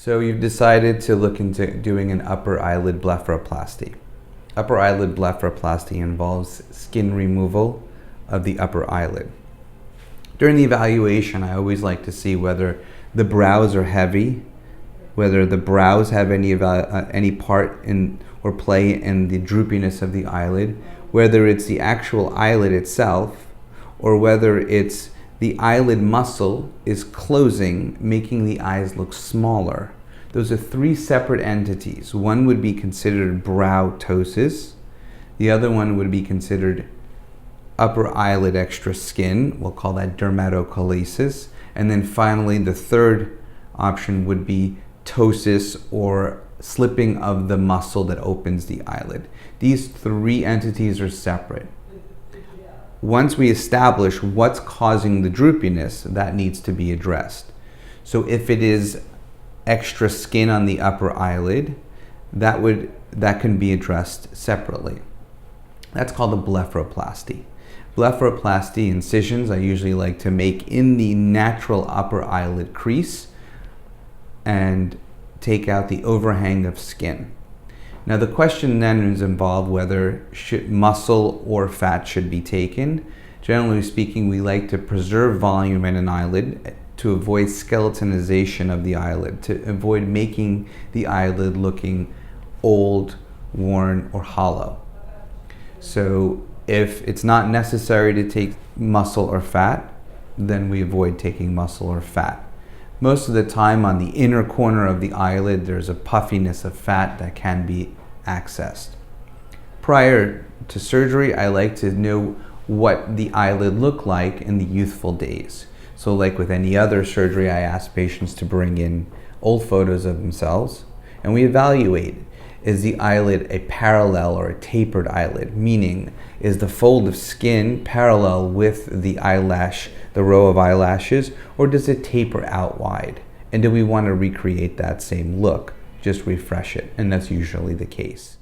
So you've decided to look into doing an upper eyelid blepharoplasty. Upper eyelid blepharoplasty involves skin removal of the upper eyelid. During the evaluation, I always like to see whether the brows are heavy, whether the brows have any part in or play in the droopiness of the eyelid, whether it's the actual eyelid itself, or whether it's the eyelid muscle is closing, making the eyes look smaller. Those are three separate entities. One would be considered brow ptosis. The other one would be considered upper eyelid extra skin. We'll call that dermatochalasis. And then finally, the third option would be ptosis, or slipping of the muscle that opens the eyelid. These three entities are separate. Once we establish what's causing the droopiness, that needs to be addressed. So if it is extra skin on the upper eyelid, that can be addressed separately. That's called a blepharoplasty. Blepharoplasty incisions I usually like to make in the natural upper eyelid crease and take out the overhang of skin. Now the question then is involved whether muscle or fat should be taken. Generally speaking, we like to preserve volume in an eyelid to avoid skeletonization of the eyelid, to avoid making the eyelid looking old, worn, or hollow. So if it's not necessary to take muscle or fat, then we avoid taking muscle or fat. Most of the time on the inner corner of the eyelid, there's a puffiness of fat that can be accessed. Prior to surgery, I like to know what the eyelid looked like in the youthful days. So like with any other surgery, I ask patients to bring in old photos of themselves, and we evaluate, is the eyelid a parallel or a tapered eyelid? Meaning, is the fold of skin parallel with the eyelash, the row of eyelashes, or does it taper out wide? And do we want to recreate that same look? Just refresh it, and that's usually the case.